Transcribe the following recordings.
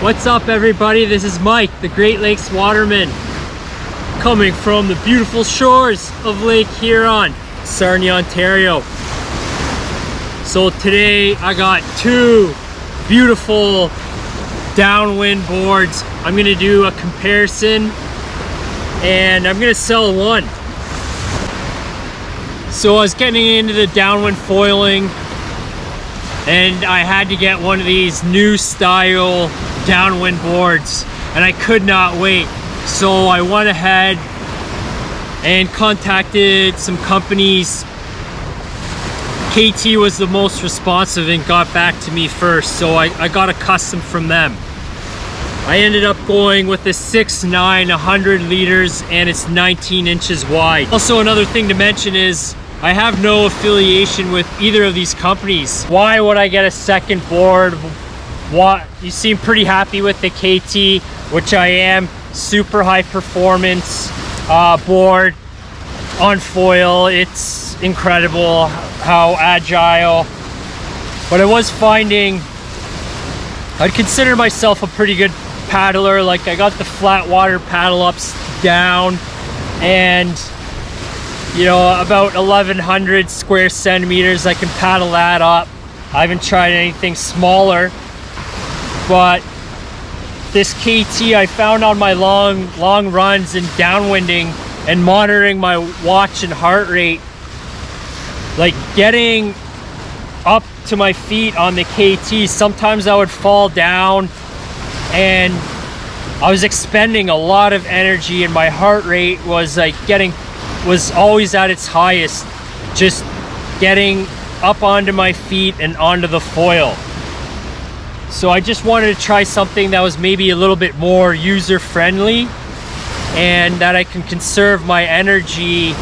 What's up, everybody? This is Mike, the Great Lakes Waterman, coming from the beautiful shores of Lake Huron, Sarnia, Ontario. So today I got two beautiful downwind boards. I'm gonna do a comparison and I'm gonna sell one. So I was getting into the downwind foiling and I had to get one of these new style downwind boards and I could not wait. So I went ahead and contacted some companies. KT was the most responsive and got back to me first, so I got a custom from them. I ended up going with the 6'9", 100 liters, and it's 19 inches wide. Also, another thing to mention is I have no affiliation with either of these companies. Why would I get a second board? What, you seem pretty happy with the KT, which I am. Super high performance board on foil. It's incredible how agile. But I was finding I'd consider myself a pretty good paddler. Like, I got the flat water paddle ups down, and you know, about 1100 square centimeters, I can paddle that up. I haven't tried anything smaller, but this KT I found on my long runs and downwinding and monitoring my watch and heart rate, like getting up to my feet on the KT, sometimes I would fall down and I was expending a lot of energy and my heart rate was like was always at its highest, just getting up onto my feet and onto the foil. So I just wanted to try something that was maybe a little bit more user-friendly and that I can conserve my energy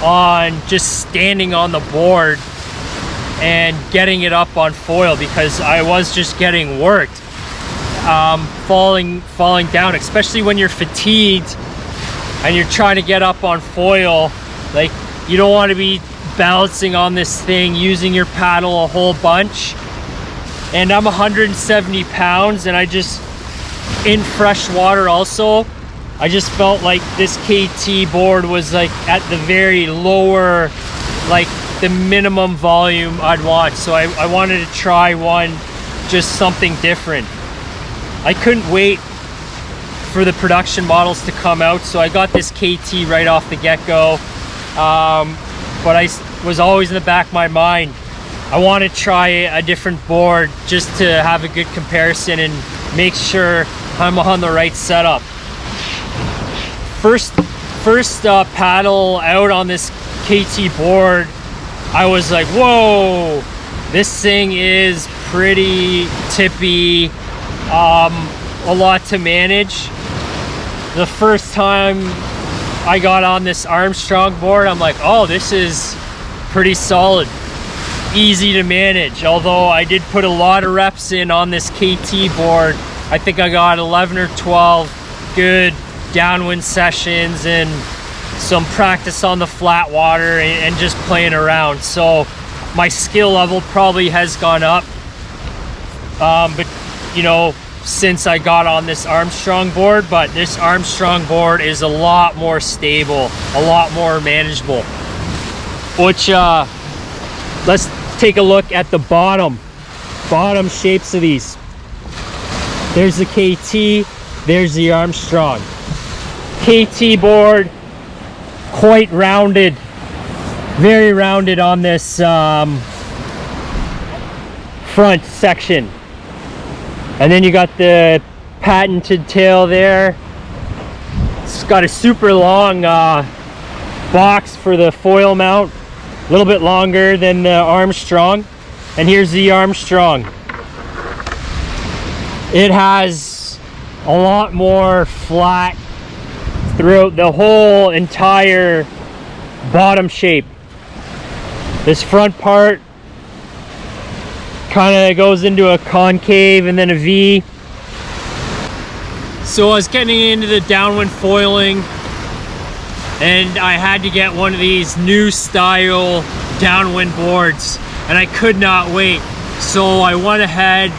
on just standing on the board and getting it up on foil, because I was just getting worked, falling down, especially when you're fatigued and you're trying to get up on foil. Like, you don't want to be balancing on this thing, using your paddle a whole bunch. And I'm 170 pounds, and I just, in fresh water also, I just felt like this KT board was like at the very lower, like the minimum volume I'd want. So I wanted to try one, just something different. I couldn't wait for the production models to come out, so I got this KT right off the get-go. But I was always in the back of my mind, I want to try a different board just to have a good comparison and make sure I'm on the right setup. First paddle out on this KT board, I was like, whoa, this thing is pretty tippy, a lot to manage. The first time I got on this Armstrong board, I'm like, oh, this is pretty solid, easy to manage. Although I did put a lot of reps in on this KT board. I think I got 11 or 12 good downwind sessions and some practice on the flat water and just playing around. So my skill level probably has gone up, but you know, since I got on this Armstrong board. But this Armstrong board is a lot more stable, a lot more manageable. Which let's take a look at the bottom shapes of these. There's the KT, there's the Armstrong. KT board, quite rounded, very rounded on this front section. And then you got the patented tail there. It's got a super long box for the foil mount, a little bit longer than the Armstrong. And here's the Armstrong. It has a lot more flat throughout the whole entire bottom shape. This front part kind of goes into a concave and then a V. So I was getting into the downwind foiling and I had to get one of these new style downwind boards and I could not wait. So I went ahead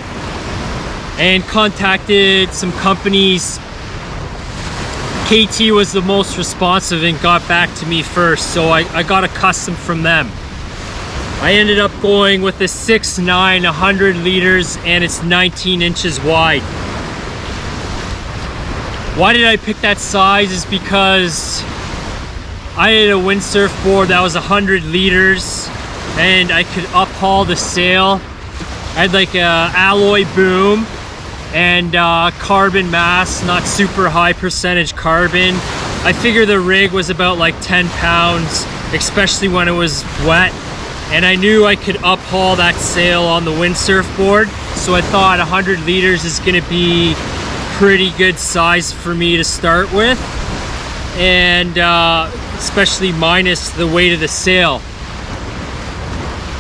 and contacted some companies. KT was the most responsive and got back to me first, so I got a custom from them. I ended up going with the 6'9", 100 liters, and it's 19 inches wide. Why did I pick that size is because I had a windsurf board that was 100 liters and I could uphaul the sail. I had like a alloy boom and carbon mass, not super high percentage carbon. I figure the rig was about like 10 pounds, especially when it was wet. And I knew I could uphaul that sail on the windsurf board. So I thought 100 liters is gonna be pretty good size for me to start with. And especially minus the weight of the sail.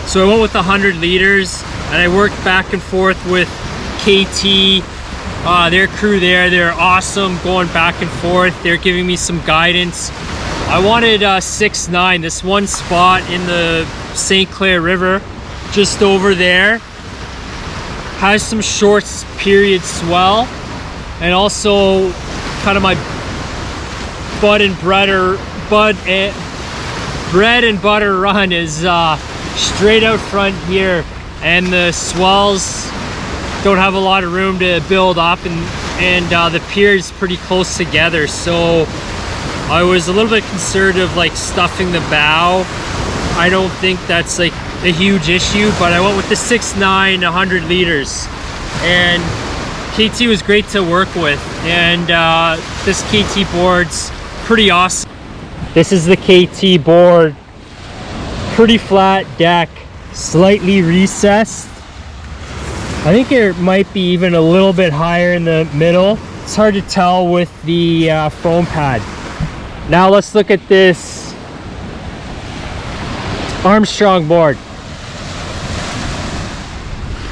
So I went with the 100 liters and I worked back and forth with KT, their crew there. They're awesome, going back and forth. They're giving me some guidance. I wanted 6'9", this one spot in the St. Clair River, just over there, has some short period swell, and also kind of my bread and butter run is straight out front here, and the swells don't have a lot of room to build up, and the pier is pretty close together, so I was a little bit concerned of like stuffing the bow. I don't think that's like a huge issue, but I went with the 6'9", 100 liters, and KT was great to work with, and this KT board's pretty awesome. This is the KT board, pretty flat deck, slightly recessed. I think it might be even a little bit higher in the middle. It's hard to tell with the foam pad. Now let's look at this Armstrong board.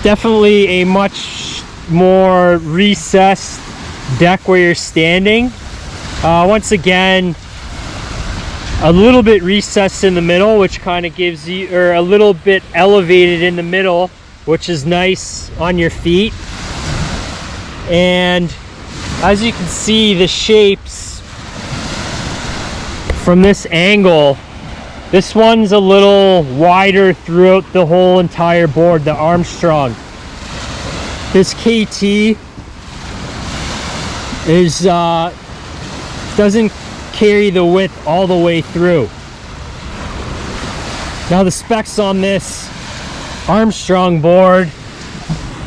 Definitely a much more recessed deck where you're standing. Once again, a little bit recessed in the middle, which kind of gives you, or a little bit elevated in the middle, which is nice on your feet. And as you can see, the shapes from this angle, this one's a little wider throughout the whole entire board, the Armstrong. This KT is doesn't carry the width all the way through. Now the specs on this Armstrong board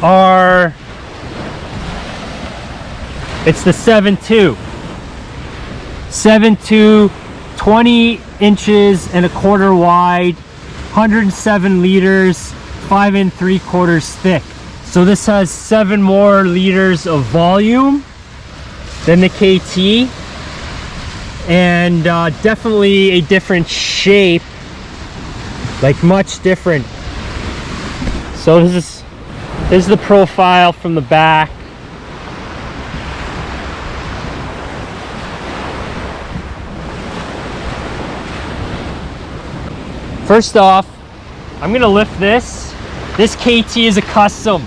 are, it's the 7.2, 20 inches and a quarter wide, 107 liters, 5 3/4 thick. So this has 7 more liters of volume than the KT, and definitely a different shape, like much different. So this is the profile from the back. First off, I'm gonna lift this. This KT is a custom,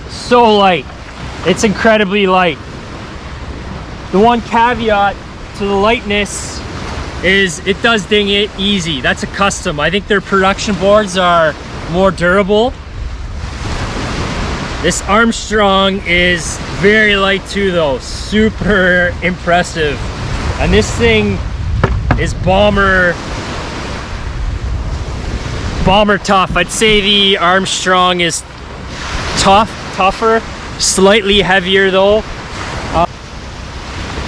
so light. It's incredibly light. The one caveat to the lightness is it does ding it easy. That's a custom. I think their production boards are more durable. This Armstrong is very light too though, super impressive. And this thing is bomber tough. I'd say the Armstrong is tougher, slightly heavier though.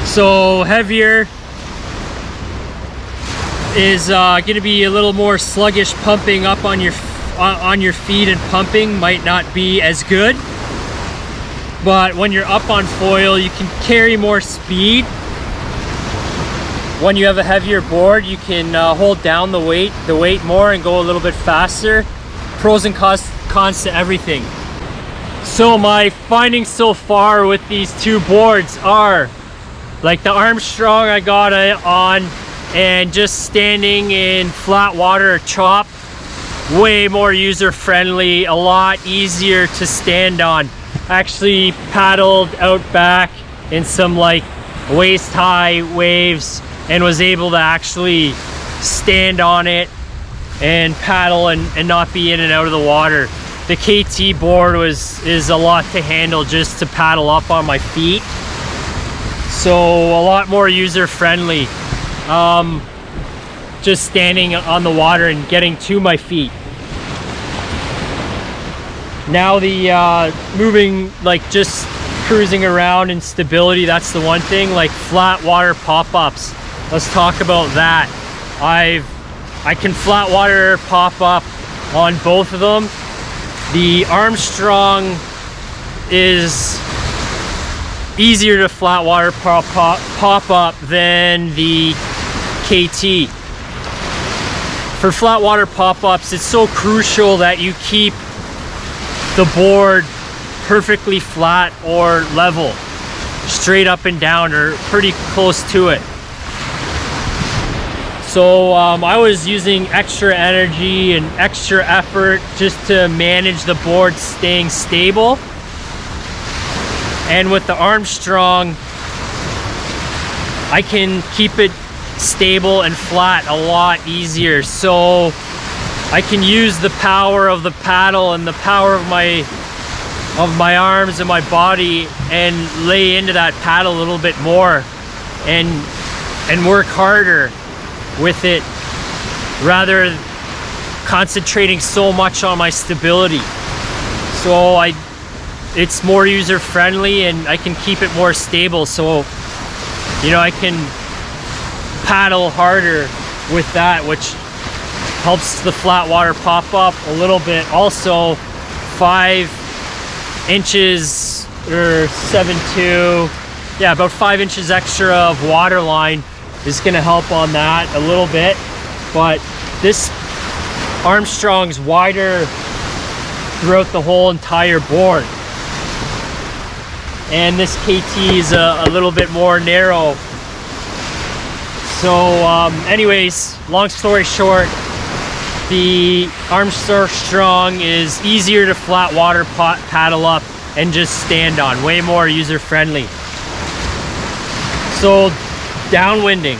So heavier is going to be a little more sluggish. Pumping up on your feet and pumping might not be as good. But when you're up on foil, you can carry more speed. When you have a heavier board, you can hold down the weight more and go a little bit faster. Pros and cons to everything. So my findings so far with these two boards are, like the Armstrong I got it on, and just standing in flat water or chop, way more user friendly, a lot easier to stand on. actually paddled out back in some like waist high waves and was able to actually stand on it and paddle and not be in and out of the water. The KT board is a lot to handle just to paddle up on my feet, so a lot more user friendly, just standing on the water and getting to my feet. Now the moving, like just cruising around and stability, that's the one thing. Like flat water pop-ups, let's talk about that. I can flat water pop up on both of them. The Armstrong is easier to flat water pop up than the KT. For flat water pop-ups, it's so crucial that you keep the board perfectly flat or level, straight up and down, or pretty close to it. So I was using extra energy and extra effort just to manage the board staying stable. And with the Armstrong, I can keep it stable and flat a lot easier. So I can use the power of the paddle and the power of my arms and my body and lay into that paddle a little bit more and work harder with it, rather concentrating so much on my stability. So it's more user friendly and I can keep it more stable, so you know I can paddle harder with that, which helps the flat water pop up a little bit. Also 5 inches or 7.2, yeah, about 5 inches extra of water line is going to help on that a little bit. But this Armstrong's wider throughout the whole entire board, and this KT is a little bit more narrow. So anyways, long story short, the Armstrong is easier to flat water paddle up and just stand on, way more user friendly. So downwinding,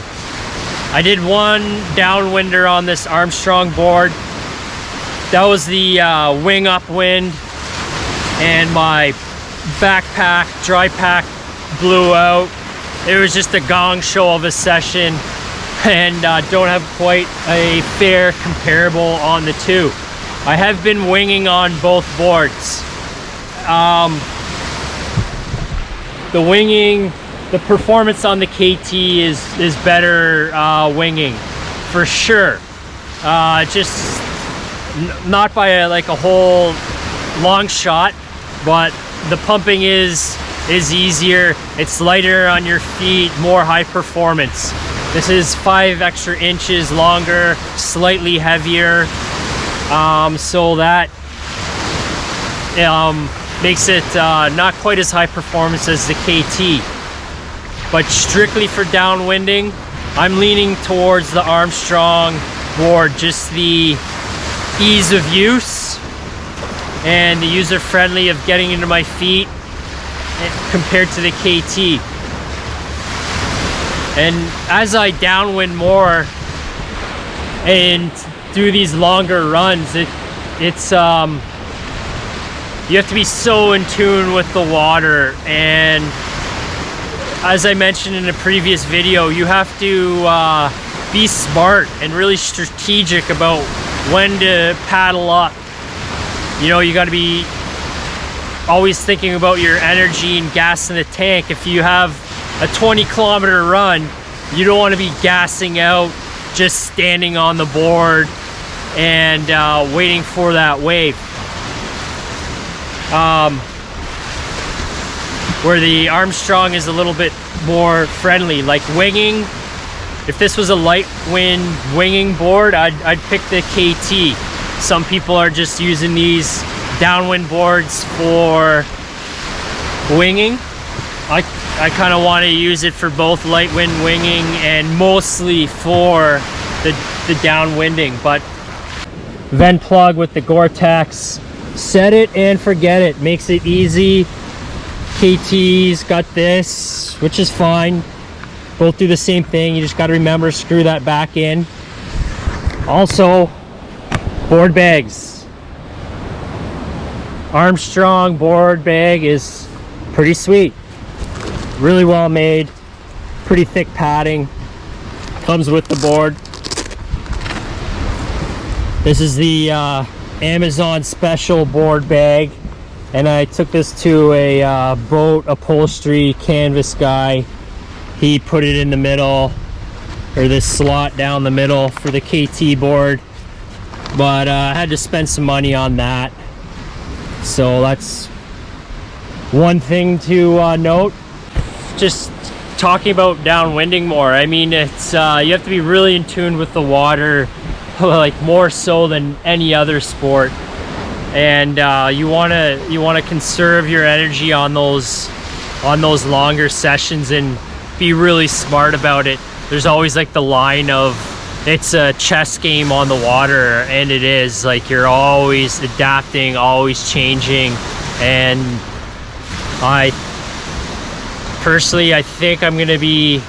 I did one downwinder on this Armstrong board. That was the wing upwind, and my backpack, dry pack blew out. It was just a gong show of a session, and don't have quite a fair comparable on the two. I have been winging on both boards. The winging, the performance on the KT is better winging for sure. Just not by like a whole long shot, but the pumping is easier. It's lighter on your feet, more high performance. This is 5 extra inches longer, slightly heavier, so that makes it not quite as high performance as the KT. But strictly for downwinding, I'm leaning towards the Armstrong board, just the ease of use and the user friendly of getting into my feet compared to the KT. And as I downwind more and do these longer runs, it's you have to be so in tune with the water, and as I mentioned in a previous video, you have to be smart and really strategic about when to paddle up. You know, you got to be always thinking about your energy and gas in the tank. If you have a 20-kilometer run, you don't want to be gassing out, just standing on the board and waiting for that wave. Where the Armstrong is a little bit more friendly, like winging. If this was a light wind winging board, I'd pick the KT. Some people are just using these downwind boards for winging. I kind of want to use it for both light wind winging and mostly for the downwinding. But vent plug with the Gore-Tex, set it and forget it. Makes it easy. KT's got this, which is fine. Both do the same thing. You just got to remember, screw that back in. Also, board bags. Armstrong board bag is pretty sweet. Really well made. Pretty thick padding. Comes with the board. This is the Amazon special board bag. And I took this to a boat upholstery canvas guy. He put it in the middle, or this slot down the middle for the KT board. But I had to spend some money on that. So that's one thing to note. Just talking about downwinding more. I mean, it's you have to be really in tune with the water, like more so than any other sport. And you want to conserve your energy on those longer sessions and be really smart about it. There's always like the line of, it's a chess game on the water, and it is like you're always adapting, always changing. And I personally, I think I'm gonna be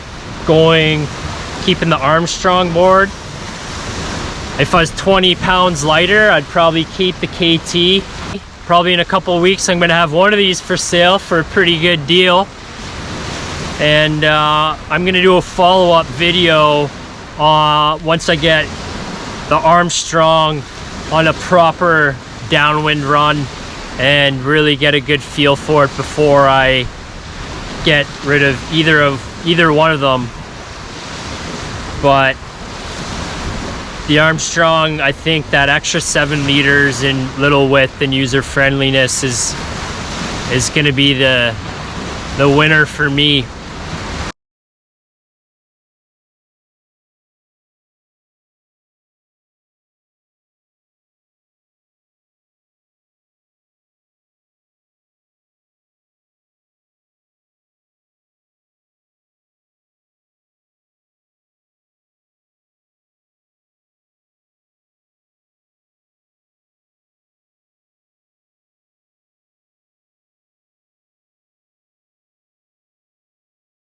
keeping the Armstrong board. If I was 20 pounds lighter, I'd probably keep the KT. Probably in a couple of weeks, I'm gonna have one of these for sale for a pretty good deal. And I'm gonna do a follow-up video once I get the Armstrong on a proper downwind run and really get a good feel for it before I get rid of either one of them. But the Armstrong, I think that extra 7 liters in little width and user friendliness is gonna be the winner for me.